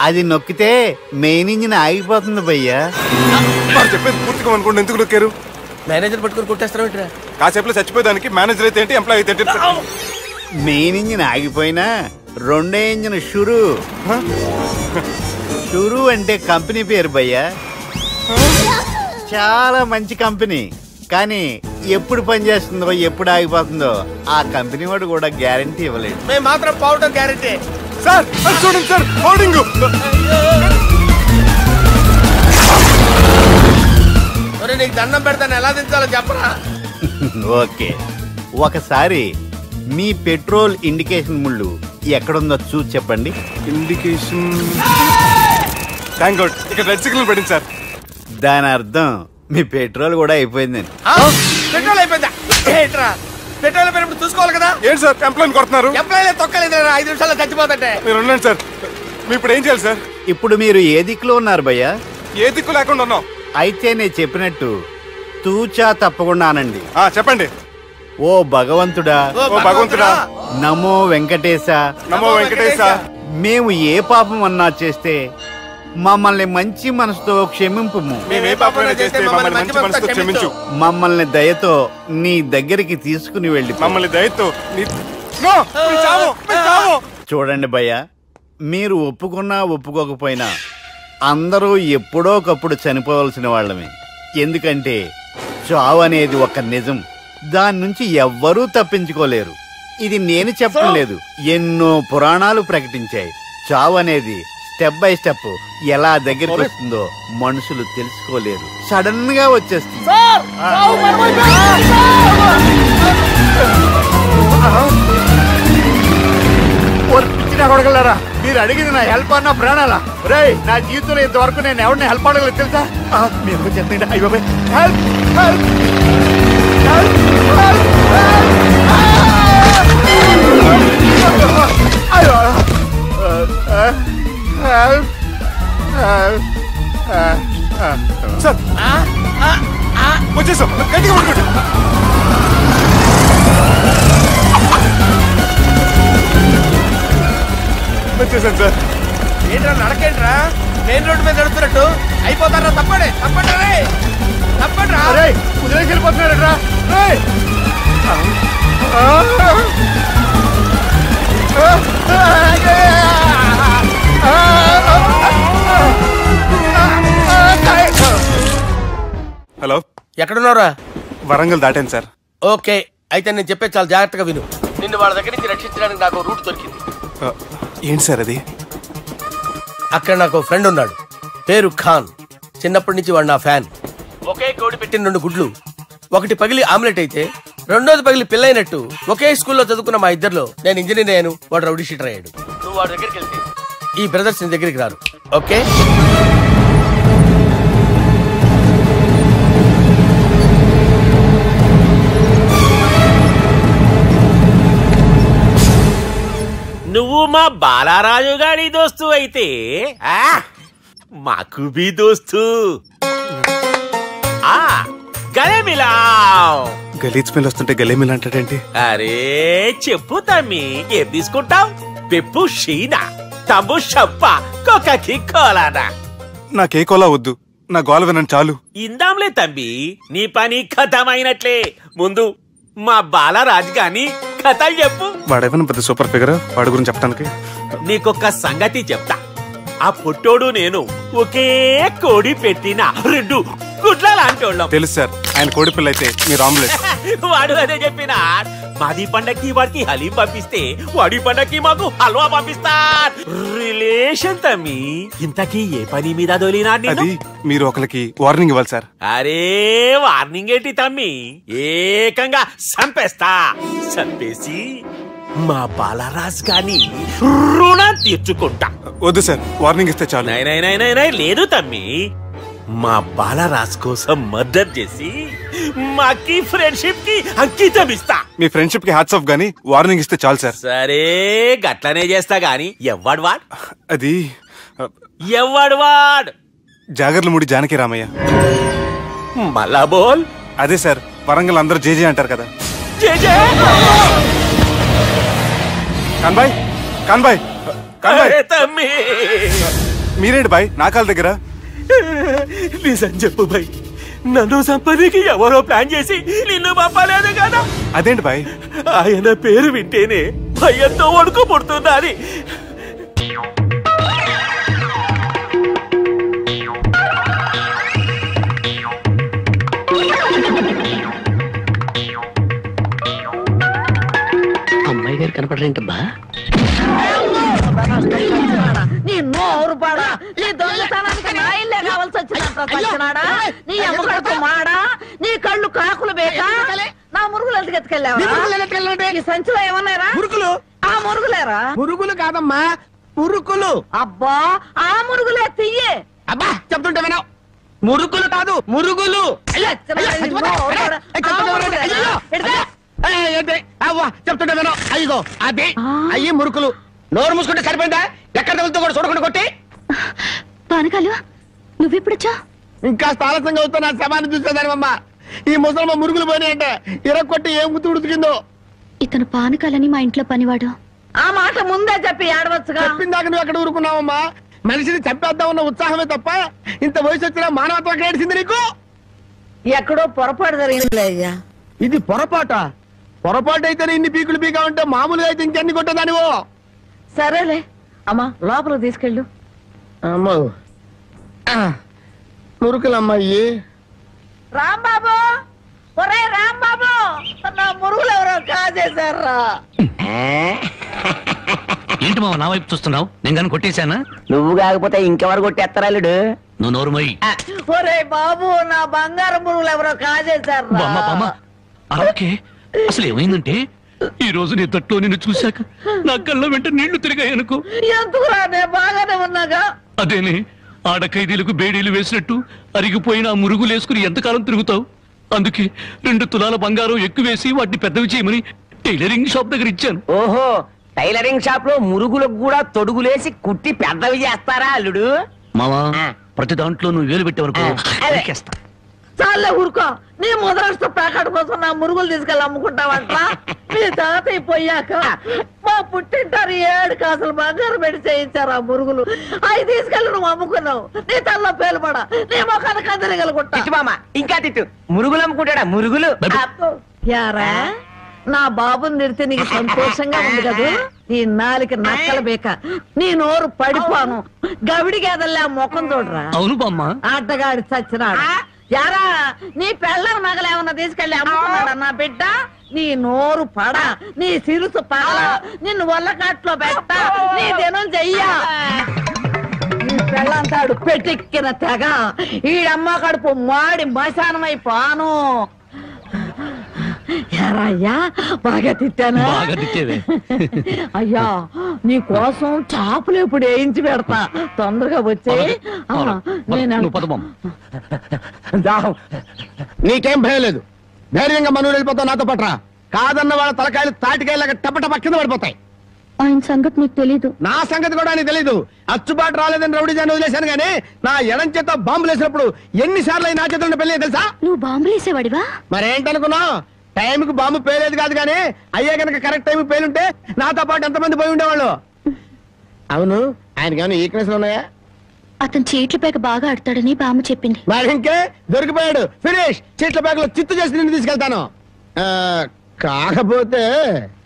Speaker 9: అది నొక్కితే మెయిన్ ఇంజిన్ ఆగిపోతుంది భయ్యా.
Speaker 12: చెప్పేది పూర్తిగా అనుకోండి. ఎందుకు నొక్కారు?
Speaker 10: మేనేజర్ పట్టుకుని కొట్టేస్తారా?
Speaker 12: కాసేపులో చచ్చిపోయేదానికి మేనేజర్ అయితే ఏంటి, ఎంప్లాయ్ అయితే ఏంటి?
Speaker 9: మెయిన్ ఇంజిన్ ఆగిపోయినా 2వ ఇంజిన్ షురు అంటే కంపెనీ పేరు భయ్యా. చాలా మంచి కంపెనీ. కానీ ఎప్పుడు పనిచేస్తుందో ఎప్పుడు ఆగిపోతుందో ఆ కంపెనీ వాడు కూడా గ్యారంటీ ఇవ్వలేదు.
Speaker 10: మేము మాత్రం పోవడం గ్యారంటీ.
Speaker 12: సార్ చూడండి సార్, హోర్డింగ్.
Speaker 10: నీకు దండం పెడతాను, ఎలా దించాలో చెప్పరా?
Speaker 9: ఓకే, ఒకసారి మీ పెట్రోల్ ఇండికేషన్ ముళ్ళు ఎక్కడుందో చూసి చెప్పండి.
Speaker 12: ఇండికేషన్ థ్యాంక్ గాడ్, ఇక్కడ రెడ్ సిగ్నల్ పడింది సార్.
Speaker 9: దాని అర్థం మీ పెట్రోల్ కూడా అయిపోయిందని.
Speaker 10: పెట్రోల్ అయిపోయిందా? పెట్రోల్ అయిపోయినప్పుడు చూసుకోవాలి కదా.
Speaker 12: ఏంటి సార్ ఎంప్లాయ్ కొడుతున్నారు?
Speaker 10: ఎంప్లాయ్ తొక్కలేదు, 5 నిమిషాల్లో చచ్చిపోతుంటే.
Speaker 12: మీరు ఉండండి సార్. మీరు ఇప్పుడు ఏం చేయాలి సార్?
Speaker 9: ఇప్పుడు మీరు ఏ దిక్కులో ఉన్నారు భయ్యా?
Speaker 12: ఏ దిక్కు లేకుండా ఉన్నాం.
Speaker 9: అయితే నేను చెప్పినట్టు తూచా తప్పకుండా అనండి.
Speaker 12: చెప్పండి.
Speaker 9: ఓ భగవంతుడా, నమో వెంకటేశ, మేము ఏ పాపం అన్నా చేస్తే మమ్మల్ని మంచి మనసుతో క్షమింపు. మమ్మల్ని దయతో నీ దగ్గరికి తీసుకుని వెళ్ళి చూడండి భయ్యా, మీరు ఒప్పుకున్నా ఒప్పుకోకపోయినా అందరూ ఎప్పుడో ఒకప్పుడు చనిపోవలసిన వాళ్ళమే. ఎందుకంటే చావు అనేది ఒక నిజం. దాని నుంచి ఎవ్వరూ తప్పించుకోలేరు. ఇది నేను చెప్పడం లేదు, ఎన్నో పురాణాలు ప్రకటించాయి. చావు అనేది స్టెప్ బై స్టెప్ ఎలా దగ్గరికి వస్తుందో మనుషులు తెలుసుకోలేరు. సడన్ గా వచ్చేస్తుంది. కొడగలరా, మీరు అడిగింది నా హెల్ప్ అన్న ప్రాణాలా? రే, నా జీవితంలో ఇంతవరకు నేను ఎవరిని హెల్ప్ అడగలేదు తెలుసా? మీరు చెప్పండి. అయ్యో హెల్ప్ హెల్ప్
Speaker 12: సార్ వచ్చేసాం. గట్టిగా పడుకోండి. వచ్చేసాను సార్.
Speaker 10: ఏంట్రా నడకేంట్రా? మెయిన్ రోడ్డు మీద నడుస్తున్నట్టు అయిపోతారా? తప్పండి
Speaker 9: కుదిరేసి వెళ్ళిపోతున్నారా?
Speaker 12: హలో,
Speaker 10: ఎక్కడున్నారా?
Speaker 12: వరంగల్ దాటాను సార్.
Speaker 10: ఓకే, అయితే నేను చెప్పే చాలా జాగ్రత్తగా విను. నిన్ను వాళ్ళ దగ్గర నుంచి రక్షించడానికి నాకు రూట్ దొరికింది.
Speaker 12: ఏంటి సార్ అది?
Speaker 10: అక్కడ నాకు ఫ్రెండ్ ఉన్నాడు, పేరు ఖాన్. చిన్నప్పటి నుంచి వాడు నా ఫ్యాన్. ఒకే కోడి పెట్టిన 2 గుడ్లు, ఒకటి పగిలి ఆమ్లెట్ అయితే రెండోది పగిలి పిల్లైనట్టు ఒకే స్కూల్లో చదువుకున్న మా ఇద్దరిలో నేను ఇంజనీర్ అయ్యాను, వాడు రౌడీ షీటర్ అయ్యాడు. నువ్వు వాడి దగ్గరికి వెళ్తే ఈ బ్రదర్స్ నీ దగ్గరికి రారు. ఓకే?
Speaker 14: నువ్వు మా బాలారాజు గారి దోస్తు అయితే మాకు బి దోస్తు గలే మిలావ్.
Speaker 12: గలీజ్ స్మెల్ వస్తుంటే గలే మిల్ అంటాడేంటి?
Speaker 14: అరే చెప్పు తమ్మి, ఏం తీసుకుంటావు? పెప్పు షీనా, తమ్ము షప్ప, కోకాకి కోలానా?
Speaker 12: నాకే కోలా వద్దు, నా గోల వినండి చాలు.
Speaker 14: ఇందాంలే తమ్మి, నీ పని ఖతమైనట్లే. ముందు మా బాలరాజు గాని కథలు చెప్పు.
Speaker 12: వాడేమైనా పెద్ద సూపర్ ఫిగర్, వాడి గురించి చెప్పడానికి.
Speaker 14: నీకొక్క సంగతి చెప్తా. ఆ పుట్టోడు నేను ఒకే కోడి పెట్టిన 2 గుడ్ల లాంటి వాళ్ళం.
Speaker 12: తెలుసు సార్, ఆయన కోడి పిల్ల అయితే మీరు ఆమ్లెట్.
Speaker 14: వాడు అదే చెప్పిన. మాది పండక్కి వాడికి హలీం పంపిస్తే వాడి పండక్కి మాకు హల్వా పంపిస్తా. రిలేషన్ తమ్మి. ఇంతకీ ఏ పని మీద దొలినా?
Speaker 12: అది మీరు ఒకరికి వార్నింగ్ ఇవ్వాలి సార్.
Speaker 14: అరే వార్నింగ్ ఏంటి తమ్మి, ఏకంగా చంపేస్తా. చంపేసి మా బాలరాజ్ గాని రుణం తీర్చుకుంటా.
Speaker 12: వద్దు సార్, వార్నింగ్ ఇస్తే చాలు.
Speaker 14: లేదు తమ్మి, మా బాలరాజ్ కోసం మర్డర్ చేసి మాకి ఫ్రెండ్షిప్ కి అంకితం ఇస్తా.
Speaker 12: మీ ఫ్రెండ్షిప్ కి హ్యాట్స్ ఆఫ్ గానీ వార్నింగ్ ఇస్తే చాలు సార్.
Speaker 14: సరే గట్లనే చేస్తా గాని ఎవ్వడు వాడ్?
Speaker 12: అది
Speaker 14: ఎవ్వడు వాడ్?
Speaker 12: జాగర్లమూడి జానకి రామయ్య.
Speaker 14: మళ్ళా బోల్.
Speaker 12: అదే సార్, వరంగల్ అందరూ జేజే అంటారు కదా.
Speaker 14: జేజే
Speaker 12: కాన్బాయ్, కాన్బాయ్, కాన్బాయ్.
Speaker 14: తమ్మి
Speaker 12: మీరేంటి బాయ్ నా కాళ్ళ దగ్గర?
Speaker 14: నిజం చెప్పు బాయ్, నన్ను సంపదికి ఎవరో ప్లాన్ చేసి నిన్ను పంపలేదు కదా?
Speaker 12: అదేంటి బాయ్?
Speaker 14: ఆయన పేరు వింటేనే భయంతో వణుకు పుడుతున్నది.
Speaker 5: అమ్మాయి గారు కనపడరేంటబ్బా?
Speaker 15: నీ నోరు పాడా, నీ దొంగతనానికి నా ఇల్లే కావాల్సి వచ్చినాడా? నీ అమ్మకడుకు మాడా, నీ కళ్ళు కాకులు బేకా, నా మురుగులు ఎందుకు ఎత్తుకెళ్ళావా? ఈ సంచిలో ఏమన్నారా?
Speaker 1: మురుగులు.
Speaker 15: ఆ మురుగులేరా?
Speaker 1: మురుగులు కాదమ్మా, మురుకులు.
Speaker 15: అబ్బా ఆ మురుగులే తియ్యే.
Speaker 1: అబ్బా చెప్తుంటే వినావు. మురుకులు కాదు, మురుగులు. చెప్తుంటే వినావు. అయ్యో అదే అయ్యి మురుకులు. నోరు మూసుకుంటే సరిపోయిందా? ఎక్కడ తగులుతో కూడా చూడకుండా కొట్టి.
Speaker 3: పానకాలు నువ్వెప్పుడొచ్చా?
Speaker 1: ఇంకా ఆలస్యంగా అవుతా నా శవాన్ని చూసేదానివమ్మా. ఈ ముసలమ్మ మురుగులు పోయినాయంటే ఇరక్కొట్టి ఏం గుర్తు ఉడుతుందో.
Speaker 3: ఇతను పానకాలని మా ఇంట్లో పనివాడు.
Speaker 15: ఆ మాట ముందే చెప్పి ఆడవచ్చుగా.
Speaker 1: చెప్పిందాక నువ్వు ఎక్కడ ఊరుకున్నావమ్మా? మనిషిని చంపేద్దామన్న ఉత్సాహమే తప్ప ఇంత వయసు వచ్చినా మానవత్వం ఏడిసింది నీకు?
Speaker 15: ఎక్కడో పొరపాటు జరిగిందిలే అయ్యా.
Speaker 1: ఇది పొరపాట? పొరపాటు అయితే ఇన్ని పీకులు పీకా ఉంటే మామూలుగా అయితే ఇంకెన్ని కొట్టేదానివో.
Speaker 15: సరేలే అమ్మా, లోపల తీసుకెళ్ళు.
Speaker 1: అమ్మో మురుకులమ్మాయి.
Speaker 15: రాంబాబు, ఒరే రాంబాబు, నా మురుగులు ఎవరో కాజేశారా?
Speaker 5: ఏంటి మావ నా వైపు చూస్తున్నావు? నేను కానీ కొట్టేశానా?
Speaker 15: నువ్వు కాకపోతే ఇంకెవరు కొట్టేస్తారాలుడు?
Speaker 5: నువ్వు నోరు మొయ్యి.
Speaker 15: ఒరే బాబు, నా బంగారు మురుగులు ఎవరో కాజేశారా?
Speaker 5: అలాగే అసలు ఏమైందంటే ఈ రోజు నీ తట్లో నిన్ను చూశాక నా కళ్ళ వెంట నీళ్లు తిరిగాయనుకో.
Speaker 15: ఎందుకురా, నేను బాగానే ఉన్నాగా.
Speaker 5: అదేనే, ఆడ ఖైదీలకు బేడీలు వేసినట్టు అరిగిపోయిన ఆ మురుగులు వేసుకుని ఎంతకాలం తిరుగుతావు? అందుకే 2 తులాల బంగారం ఎక్కువేసి వాటిని పెద్దవి చేయమని టైలరింగ్ షాప్ దగ్గర ఇచ్చాను.
Speaker 15: ఓహో, టైలరింగ్ షాప్ లో మురుగులకు కూడా తొడుగులేసి కుట్టి పెద్దవి చేస్తారా అల్లుడు?
Speaker 5: మావా, ప్రతి దాంట్లో నువ్వు వేలు పెట్టేవరకు
Speaker 15: చాలే ఊరుకో. నీ ముద్రాష్ట్ర ప్యాకెట్ కోసం నా మురుగులు తీసుకెళ్ళి అమ్ముకుంటావంట. మీ తాతయ్య పోయాక మా పుట్టింటారు 7 కాసులు బంగారు పెట్టి చేయించారు ఆ మురుగులు. అవి తీసుకెళ్ళి నువ్వు అమ్ముకున్నావు. నీ తల్ల పేలుపడా, నీ మొఖాన్ని కందరగలుగుంటా. ఇంకా తిట్టు, మురుగులు అమ్ముకుంటాడా? మురుగులు యారా? నా బాబుని తిడితే నీకు సంతోషంగా ఉంది కదా? నీ నాలికి నక్కల బేక, నీ నోరు పడిపోను. గవిడి గేదల్లా ముఖం చూడరా.
Speaker 5: అవును బామ్మ.
Speaker 15: ఆటగాడి చచ్చినాడు. యారా, నీ పెళ్ళం నగలేమన్నా తీసుకెళ్ళి అమ్ముకున్నాడా నా బిడ్డ? నీ నోరు పడ, నీ సిరుసు పగల, నిన్ను వల్లకాట్లో పెట్ట, నీ దినం చెయ్యా. నీ పెళ్ళంతాడు పెట్టెక్కిన తెగ, ఈడమ్మ కడుపు మాడి మశానమై పాను. అయ్యా బాగా తిట్టానా? అయ్యా, నీ కోసం చాపులు ఇప్పుడు వేయించి పెడతా. తొందరగా వచ్చే.
Speaker 1: నీకేం భయం లేదు, ధైర్యంగా మనూరు వెళ్ళిపోతావు. నాతో పట్రా. కాదన్న వాళ్ళ తలకాయలు తాటికాయలాగా టపటప కింద పడిపోతాయి.
Speaker 16: ఆయన సంగతి నీకు తెలీదు.
Speaker 1: నా సంగతి కూడా నీకు తెలీదు. అచ్చుబాటు రాలేదని రౌడీ జాన్ వదిలేశాను గానీ నా ఎడం చేత బాంబులు వేసినప్పుడు ఎన్నిసార్లు నా చేతుల్లో పెళ్ళి తెలుసా?
Speaker 16: నువ్వు బాంబులు వేసేవాడివా?
Speaker 1: మరేంటనుకున్నావు? టైంకి బాంబు పేలేదు కాదు కానీ అయ్యే కనుక కరెక్ట్ టైంకి పేలుంటే నాతో పాటు ఎంతమంది పోయి ఉండేవాళ్ళు. అవును, ఆయనకి ఏమైనా ఈక్నెస్ ఉన్నాయా?
Speaker 16: అతను చీట్ల పేక బాగా ఆడతాడని బామ్మ చెప్పింది.
Speaker 1: మరి ఇంకే దొరికిపోయాడు. ఫినిష్. చీట్ల పేకలో చిత్తు చేసి నిన్ను తీసుకెళ్తాను.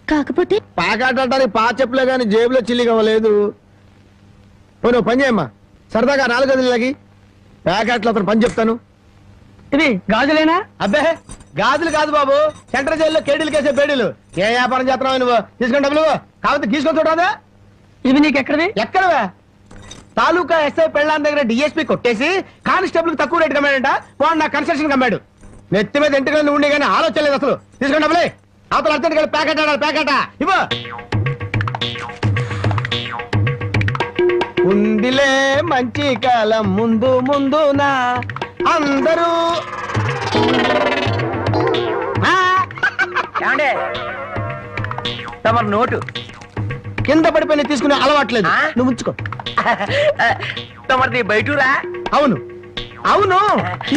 Speaker 1: కాకపోతే పాకాటానికి పా చెప్పులే గాని జేబులో చిల్లి కావలేదు. నువ్వు పని చేయమ్మా, సరదాగా 4 గదులకి ప్యాకెట్లు అతను పని చెప్తాను.
Speaker 2: ఇది గాజులేనా?
Speaker 1: అబ్బే గాజులు కాదు బాబు, సెంట్రల్ జైల్లో కేడీలు కేసే బేడీలు. ఏ వ్యాపారం చేస్తున్నావు నువ్వు? తీసుకుని డబ్బులు కాకపోతే గీసుకొని చూడరాదా?
Speaker 2: ఇవి నీకు ఎక్కడవి?
Speaker 1: ఎక్కడవే? తాలూకా ఎస్ఐ పెళ్ళాన్ దగ్గర డిఎస్పీ కొట్టేసి కానిస్టేబుల్ కు తక్కువ రేటు కమ్మాడంట. వాడు నా కన్స్ట్రక్షన్ కమ్మాడు. నెత్తి మీద ఇంటికి ఉండి కానీ ఆలోచన లేదు అసలు. తీసుకుని డబ్బులే. అవతల అర్జెంట్ కలిసి ప్యాకెట్ ఆడాలి. ప్యాకెట్ ఇవ్వ. ఉందిలే మంచి కాలం ముందు ముందునా అందరూ.
Speaker 10: తమరు నోటు
Speaker 1: కింద పడిపోయిన తీసుకునే అలవాట్లేదు. నువ్వు ఉంచుకో.
Speaker 10: తమరిది బయటూరా?
Speaker 1: అవును అవును.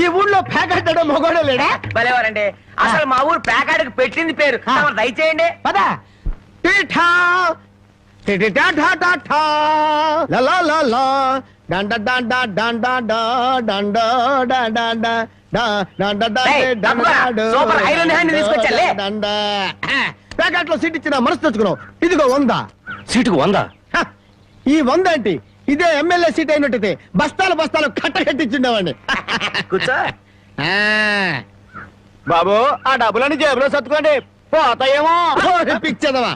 Speaker 1: ఈ ఊళ్ళో ప్యాకెట్ మొగోడే లేడా?
Speaker 10: భలేవారండి. అసలు మా ఊరు ప్యాకెట్కి పెట్టింది పేరు. దయచేయండి.
Speaker 1: పదా. ప్యాకెట్ లో సీట్ ఇచ్చిన మనసు తెచ్చుకున్నావు. ఇదిగో 100.
Speaker 10: సీటుకు 100?
Speaker 1: ఈ 100 ఏంటి? ఇదే ఎమ్మెల్యే సీట్ అయినట్టయితే బస్తాలు బస్తాలు కట్టకట్టించుండేవాడిని.
Speaker 10: కూర్చో
Speaker 1: బాబు, ఆ డబ్బులని జేబులో సత్తుకోండి, పోతాయేమో. పిచ్చదవా,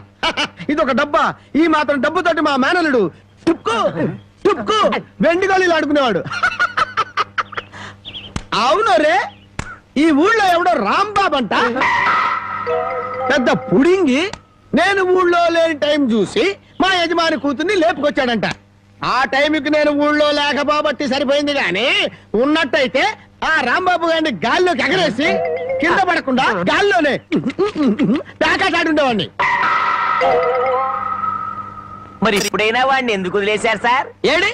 Speaker 1: ఇది ఒక డబ్బా. ఈ మాత్రం డబ్బుతోటి మా మేనలుడు టుక్కు టుక్కు వెండి గోళీలు ఆడుకునేవాడు. అవును రే, ఈ ఊళ్ళో ఎవడో రాంబాబు అంట పెద్ద పుడింగి. నేను ఊళ్ళో లేని టైం చూసి మా యజమాని కూతుర్ని లేపుకొచ్చాడంట. ఆ టైంకి నేను ఊళ్ళో లేకపోబట్టి సరిపోయింది గాని ఉన్నట్టయితే ఆ రాంబాబు గారిని గాల్లోకి ఎగరేసి కింద పడకుండా గాల్లోనే ప్యాకెట్ ఆడుండేవాడిని.
Speaker 10: మరి ఇప్పుడైనా వాడిని ఎందుకు వదిలేశారు సార్?
Speaker 1: ఏడి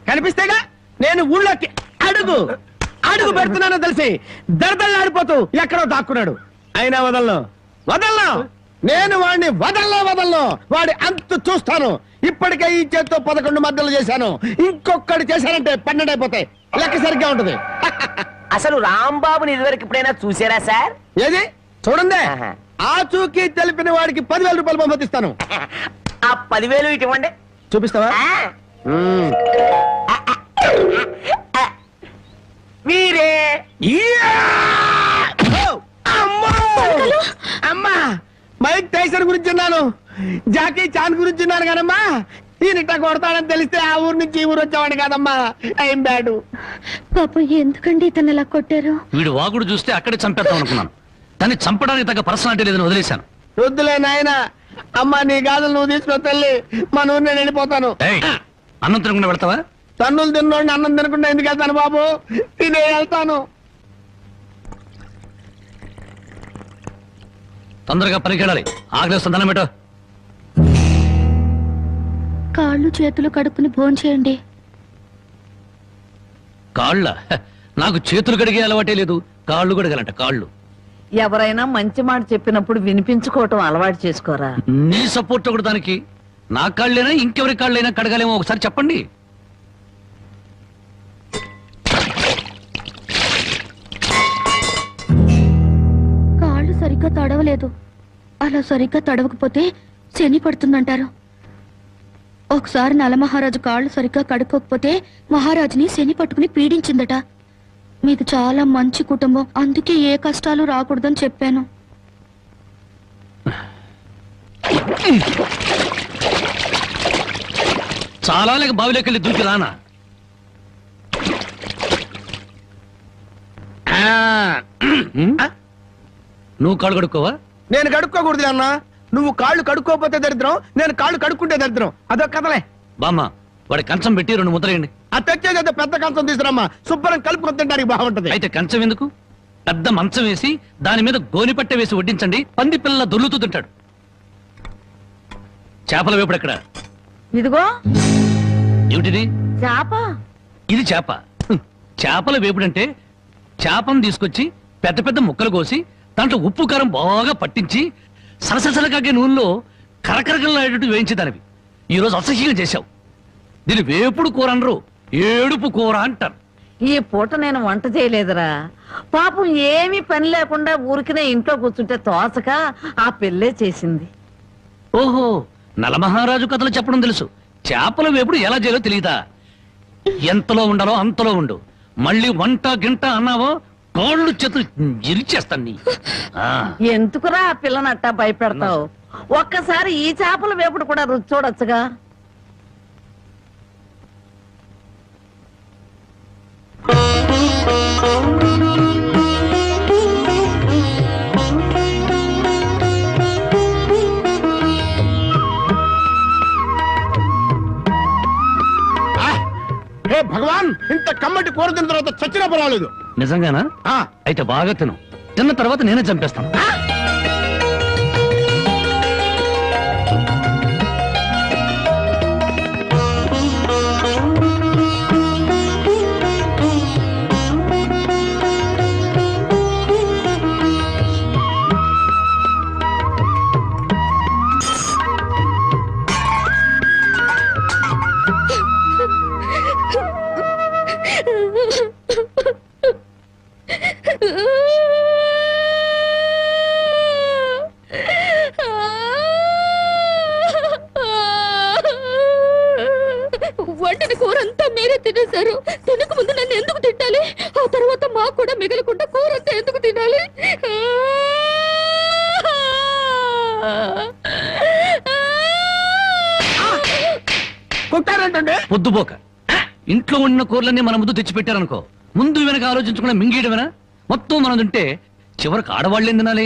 Speaker 1: కనిపిస్తేగా నేను ఊళ్ళోకి అడుగు అడుగు పెడుతున్నానో తెలిసి దరదల్లాడిపోతూ ఎక్కడో దాక్కున్నాడు. అయినా వదలను వదలను, నేను వాడిని వదలను. వాడి అంతు చూస్తాను. ఇప్పటికే ఈ చేత్తో 11 మద్దలు చేశాను. ఇంకొకటి చేశానంటే 12 అయిపోతాయి. లెక్క సరిగ్గా ఉంటది.
Speaker 10: అసలు రాంబాబుని ఇదివరకు ఎప్పుడైనా చూసారా సార్?
Speaker 1: ఏది చూడండి. ఆ చూకి తెలిపిన వాడికి 10,000 రూపాయలు పంపిస్తాను.
Speaker 10: ఆ 10,000 ఇటు ఇవ్వండి.
Speaker 1: చూపిస్తావా?
Speaker 10: మీరే.
Speaker 1: అమ్మా, మైక్ టైసన్ గురించి విన్నాను, జాకీ చాన్ గురించి విన్నాను కానమ్మా, ఈయనిట్ట కొడతాడని తెలిస్తే ఆ ఊరు నుంచి ఈ ఊరు వచ్చేవాడు కాదమ్మా. ఏం బ్యాడు
Speaker 16: పాప. ఎందుకండి ఇతను ఇలా కొట్టారు?
Speaker 13: వీడు వాగుడు చూస్తే అక్కడే చంపేద్దాం అనుకున్నాను, కానీ చంపడానికి తగ్గ పర్సనాలిటీ లేదని వదిలేశాను.
Speaker 1: వద్దులే నాయన. అమ్మా, నీ గాజులు నువ్వు తీసుకుని తల్లి, మన ఊరు నేను వెళ్ళిపోతాను.
Speaker 13: అన్నం తినకుండా వెళ్తావా?
Speaker 1: తన్నులు తిన్నోడిని అన్నం తినకుండా ఎందుకు వెళ్తాను బాబు? తినే వెళ్తాను.
Speaker 13: తొందరగా పనికి వెళ్ళాలి. ఆకలిస్తుంది, అన్నం పెట్టు.
Speaker 16: కాళ్ళు చేతులు కడుక్కుని భోంచేయండి.
Speaker 13: కాళ్ళ? నాకు చేతులు కడిగే అలవాటే లేదు, కాళ్ళు కడగాలంట. కాళ్ళు
Speaker 15: ఎవరైనా మంచి మాట చెప్పినప్పుడు వినిపించుకోవటం అలవాటు చేసుకోరా?
Speaker 13: నీ సపోర్ట్ ఒకటి దానికి. నా కాళ్ళైనా ఇంకెవరి కాళ్ళైనా కడగాలేమో ఒకసారి చెప్పండి.
Speaker 16: కాళ్ళు సరిగ్గా తడవలేదు. అలా సరిగ్గా తడవకపోతే శని పడుతుందంటారు. ఒకసారి నలమహారాజు కాళ్ళు సరిగ్గా కడుక్కోకపోతే మహారాజుని శని పట్టుకుని పీడించిందట. మీది చాలా మంచి కుటుంబం, అందుకే ఏ కష్టాలు రాకూడదని చెప్పాను.
Speaker 13: చాలా లేక బావిలోకి దూకి రానా? నువ్వు కాళ్ళు కడుక్కోవా?
Speaker 1: నేను కడుక్కోకూడదు అన్నా. నువ్వు కాళ్ళు కడుక్కోపోతే దరిద్రం, నేను కాళ్ళు కడుక్కుంటే దరిద్రం. అదొక కథలే.
Speaker 13: బామ్మ, వాడి కంచం పెట్టి 2 ముద్రయండి.
Speaker 1: అది తెచ్చేది పెద్ద కంచం తీసుకురమ్మా, శుభ్రం కలుపుకొని తింటానికి బాగుంటది.
Speaker 13: అయితే కంచం ఎందుకు, పెద్ద మంచం వేసి దాని మీద గోనిపట్టె వేసి వడ్డించండి. పంది పిల్లల దొర్లుతూ తింటాడు.
Speaker 17: చేపల వేపుడు ఎక్కడ?
Speaker 15: ఇదిగో
Speaker 17: ఏమిటిది?
Speaker 15: చేప.
Speaker 17: ఇది చేప. చేపల వేపుడు అంటే చేపను తీసుకొచ్చి పెద్ద పెద్ద ముక్కలు కోసి దాంట్లో ఉప్పు కారం బాగా పట్టించి సరసరకాగే నూనెలో కరకరకలాడేటట్టు వేయించేదానివి. ఈ రోజు అసహ్యంగా చేశావు. దీని వేపుడు కూర అనరు, ఏడుపు కూర అంటారు.
Speaker 15: ఈ పూట నేను వంట చేయలేదురా. పాపం ఏమీ పని లేకుండా ఊరికినే ఇంట్లో కూర్చుంటే తోసక ఆ పెళ్ళే చేసింది.
Speaker 17: ఓహో, నలమహారాజు కథలు చెప్పడం తెలుసు, చేపల వేపుడు ఎలా చేయాలో తెలియదా? ఎంతలో ఉండాలో అంతలో ఉండు. మళ్ళీ వంట గింట అన్నావో కాళ్ళు చేతులు ఇరిచేస్తాను.
Speaker 15: ఎందుకురా ఆ పిల్లనట్టా భయపెడతావు? ఒక్కసారి ఈ చేపల వేపుడు కూడా రుచి చూడొచ్చుగా.
Speaker 1: హే భగవాన్, ఇంత కమ్మటి కూర తిన్న తర్వాత చచ్చినా పర్వాలేదు.
Speaker 17: నిజంగానా? అయితే బాగా తిను. తిన్న తర్వాత నేనే చంపేస్తాను.
Speaker 16: వండిన కూర అంతా మీరే తినేశారు. తినక ముందు నన్ను ఎందుకు తిట్టాలి? ఆ తర్వాత మాకు కూడా మిగలకుండా కూర అంతా ఎందుకు తినాలి?
Speaker 17: పొద్దుపోక ఇంట్లో ఉన్న కూరలన్నీ మన ముందు తెచ్చిపెట్టారనుకో, ముందు వెనక ఆలోచించకుండా మింగేయడమేనా? మొత్తం మనం తింటే చివరికి ఆడవాళ్ళేం తినాలి?